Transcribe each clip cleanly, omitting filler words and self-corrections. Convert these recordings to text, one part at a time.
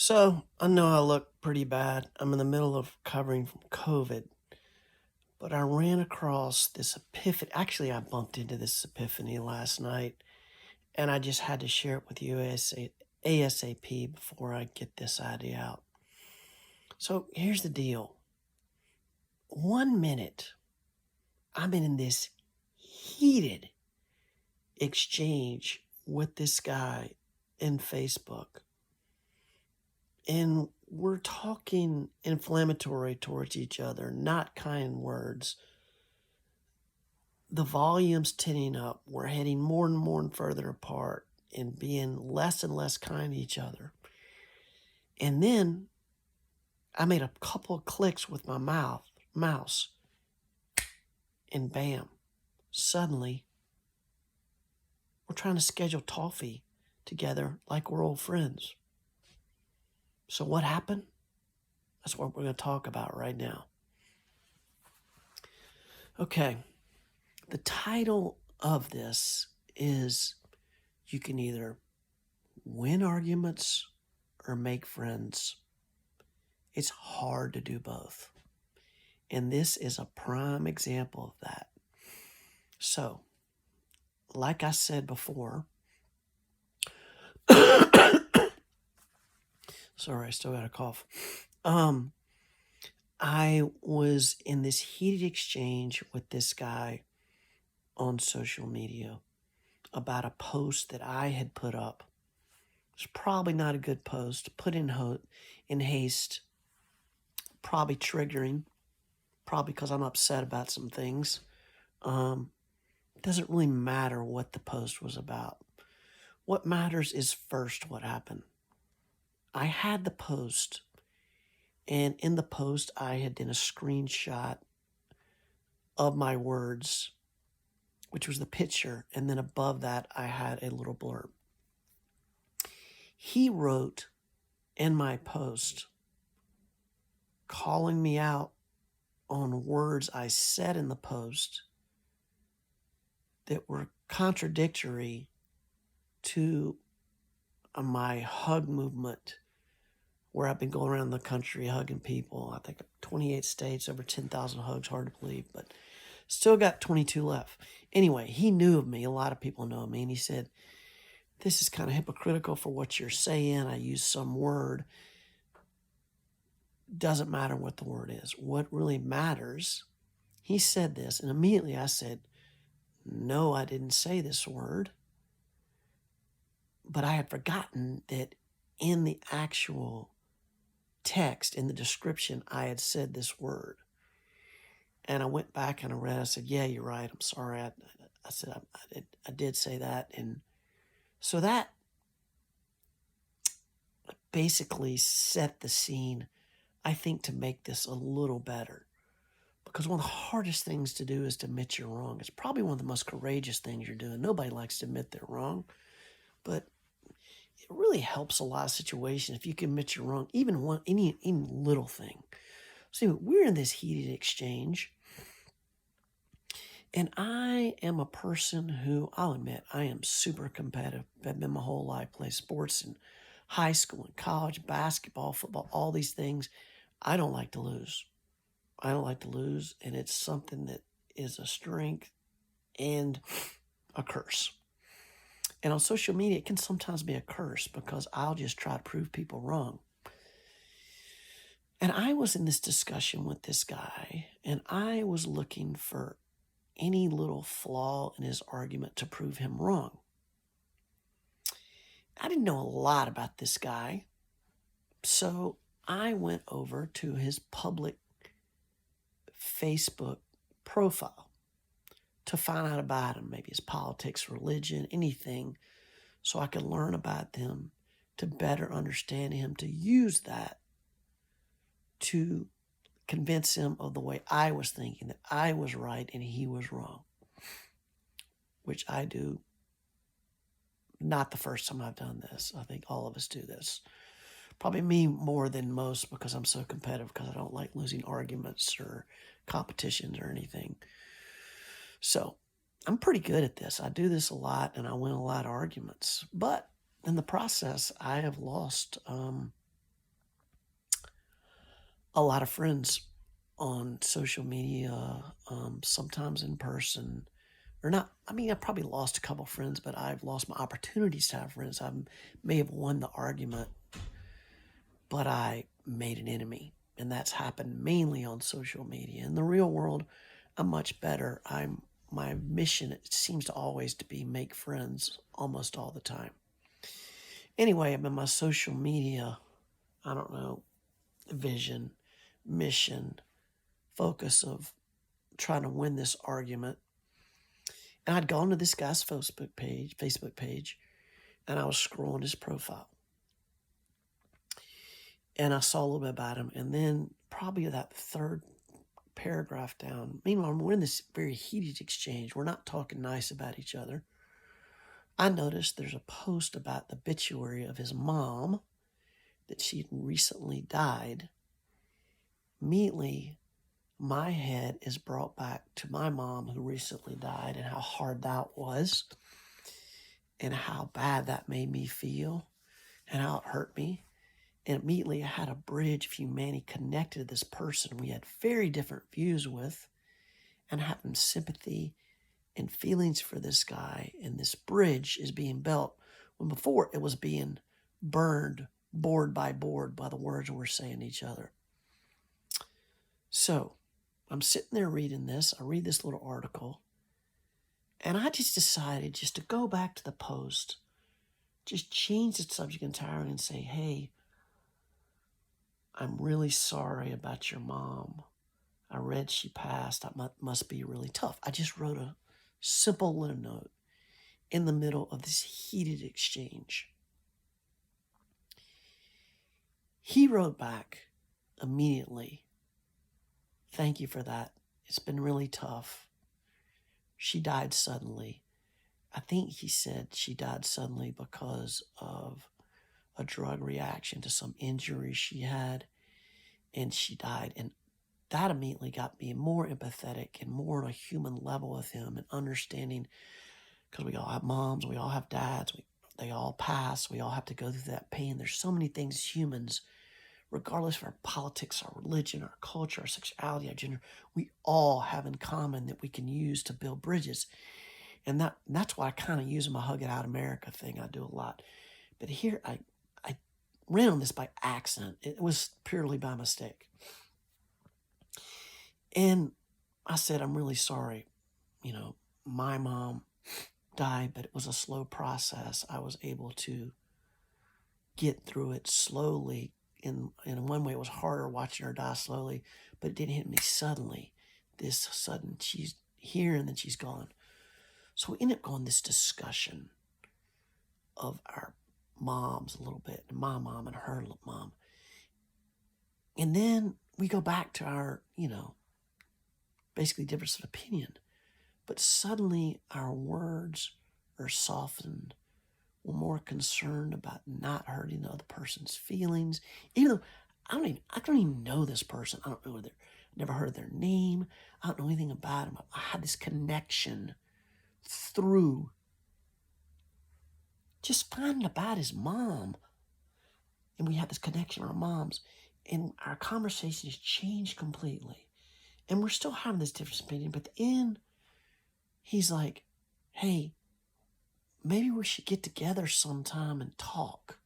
So, I know I look pretty bad. I'm in the middle of recovering from COVID, but I ran across this epiphany. Actually, I bumped into this epiphany last night, and I just had to share it with you ASAP before I get this idea out. So, here's the deal. 1 minute, I'm in this heated exchange with this guy in Facebook. And we're talking inflammatory towards each other, not kind words. The volume's tinning up. We're heading more and more and further apart and being less and less kind to each other. And then I made a couple of clicks with my mouse, and bam, suddenly we're trying to schedule toffee together like we're old friends. So what happened? That's what we're going to talk about right now. Okay. The title of this is You Can Either Win Arguments or Make Friends. It's hard to do both. And this is a prime example of that. So, like I said before, sorry, I still got a cough. I was in this heated exchange with this guy on social media about a post that I had put up. It's probably not a good post, put in haste, probably triggering, probably because I'm upset about some things. It doesn't really matter what the post was about. What matters is first what happened. I had the post, and in the post, I had done a screenshot of my words, which was the picture, and then above that, I had a little blurb. He wrote in my post, calling me out on words I said in the post that were contradictory to my hug movement, where I've been going around the country hugging people. I think 28 states, over 10,000 hugs, hard to believe, but still got 22 left. Anyway, he knew of me. A lot of people know me. And he said, this is kind of hypocritical for what you're saying. I used some word. Doesn't matter what the word is. What really matters, he said this, and immediately I said, no, I didn't say this word. But I had forgotten that in the actual text, in the description, I had said this word. And I went back and I read, I said, yeah, you're right. I'm sorry. I said, I did say that. And so that basically set the scene, I think, to make this a little better. Because one of the hardest things to do is to admit you're wrong. It's probably one of the most courageous things you're doing. Nobody likes to admit they're wrong. But it really helps a lot of situations if you can admit you're wrong, even any little thing. So we're in this heated exchange. And I am a person who, I'll admit, I am super competitive. I've been my whole life, played sports in high school and college, basketball, football, all these things. I don't like to lose. I don't like to lose, and it's something that is a strength and a curse. And on social media, it can sometimes be a curse because I'll just try to prove people wrong. And I was in this discussion with this guy, and I was looking for any little flaw in his argument to prove him wrong. I didn't know a lot about this guy, so I went over to his public Facebook profile to find out about him, maybe his politics, religion, anything, so I could learn about them, to better understand him, to use that to convince him of the way I was thinking, that I was right and he was wrong, which I do. Not the first time I've done this. I think all of us do this. Probably me more than most because I'm so competitive, because I don't like losing arguments or competitions or anything. So I'm pretty good at this. I do this a lot and I win a lot of arguments. But in the process, I have lost a lot of friends on social media, sometimes in person, or not. I mean, I probably lost a couple friends, but I've lost my opportunities to have friends. I may have won the argument, but I made an enemy. And that's happened mainly on social media. In the real world, I'm much better. My mission, it seems to always to be make friends almost all the time. Anyway, I'm in my social media, I don't know, vision, mission, focus of trying to win this argument. And I'd gone to this guy's Facebook page, and I was scrolling his profile. And I saw a little bit about him. And then probably that third paragraph down, meanwhile, we're in this very heated exchange. We're not talking nice about each other. I noticed there's a post about the obituary of his mom, that she'd recently died. Immediately, my head is brought back to my mom who recently died and how hard that was and how bad that made me feel and how it hurt me. And immediately I had a bridge of humanity connected to this person we had very different views with and having sympathy and feelings for this guy. And this bridge is being built when before it was being burned board by the words we're saying to each other. So I'm sitting there reading this. I read this little article, and I just decided just to go back to the post, just change the subject entirely and say, hey, I'm really sorry about your mom. I read she passed. That must be really tough. I just wrote a simple little note in the middle of this heated exchange. He wrote back immediately, thank you for that. It's been really tough. She died suddenly. I think he said she died suddenly because of a drug reaction to some injury she had, and she died. And that immediately got me more empathetic and more on a human level with him and understanding, because we all have moms, we all have dads, they all pass, we all have to go through that pain. There's so many things as humans, regardless of our politics, our religion, our culture, our sexuality, our gender, we all have in common that we can use to build bridges. And that's why I kind of use my Hug It Out America thing. I do a lot. But here, I ran on this by accident. It was purely by mistake. And I said, I'm really sorry. You know, my mom died, but it was a slow process. I was able to get through it slowly. In one way, it was harder watching her die slowly, but it didn't hit me suddenly. This sudden, she's here and then she's gone. So we ended up going this discussion of our moms a little bit, my mom and her mom. And then we go back to our, basically difference of opinion. But suddenly our words are softened. We're more concerned about not hurting the other person's feelings. Even though I don't even know this person. I don't know never heard their name. I don't know anything about them. I had this connection through just finding about his mom. And we had this connection with our moms. And our conversation has changed completely. And we're still having this difference of opinion. But then he's like, hey, maybe we should get together sometime and talk.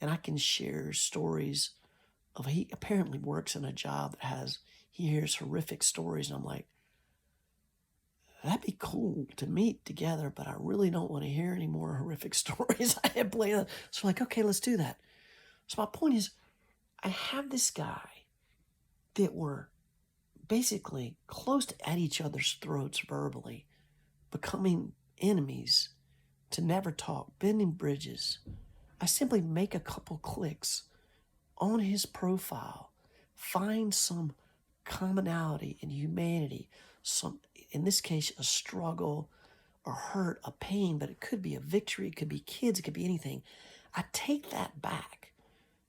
And I can share stories of, he apparently works in a job that he hears horrific stories. And I'm like, that'd be cool to meet together, but I really don't want to hear any more horrific stories. I had planned. So I'm like, okay, let's do that. So my point is, I have this guy that were basically close at each other's throats verbally, becoming enemies, to never talk, bending bridges. I simply make a couple clicks on his profile, find some commonality in humanity, some, in this case, a struggle, a hurt, a pain, but it could be a victory, it could be kids, it could be anything. I take that back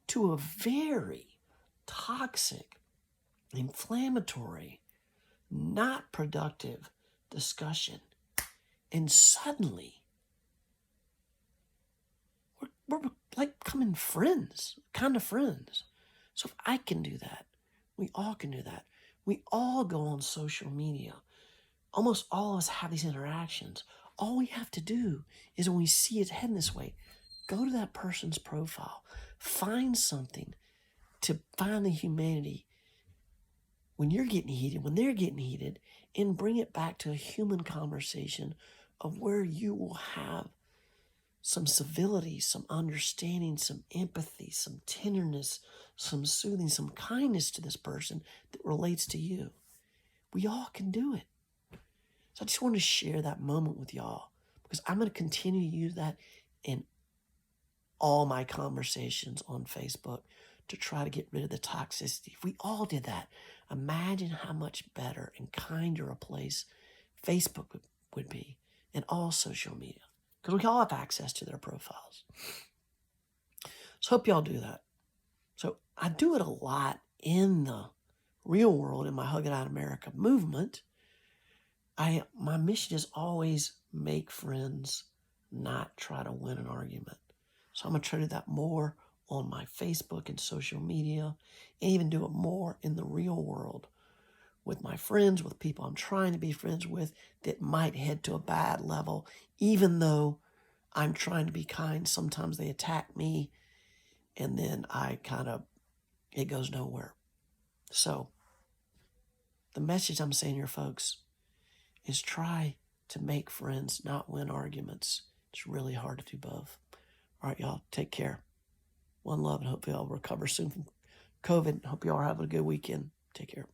to a very toxic, inflammatory, not productive discussion. And suddenly, we're like becoming friends, kind of friends. So if I can do that, We all can do that. We all go on social media. Almost all of us have these interactions. All we have to do is when we see it heading this way, go to that person's profile, find something to find the humanity when you're getting heated, when they're getting heated, and bring it back to a human conversation of where you will have some civility, some understanding, some empathy, some tenderness, some soothing, some kindness to this person that relates to you. We all can do it. So I just wanted to share that moment with y'all because I'm going to continue to use that in all my conversations on Facebook to try to get rid of the toxicity. If we all did that, imagine how much better and kinder a place Facebook would be and all social media because we all have access to their profiles. So hope y'all do that. So I do it a lot in the real world in my Hug It Out America movement. My mission is always make friends, not try to win an argument. So I'm going to try to do that more on my Facebook and social media, and even do it more in the real world with my friends, with people I'm trying to be friends with that might head to a bad level. Even though I'm trying to be kind, sometimes they attack me, and then it goes nowhere. So the message I'm saying here, folks, is try to make friends, not win arguments. It's really hard to do both. All right, y'all, take care. One love, and hope y'all recover soon from COVID. Hope y'all are having a good weekend. Take care.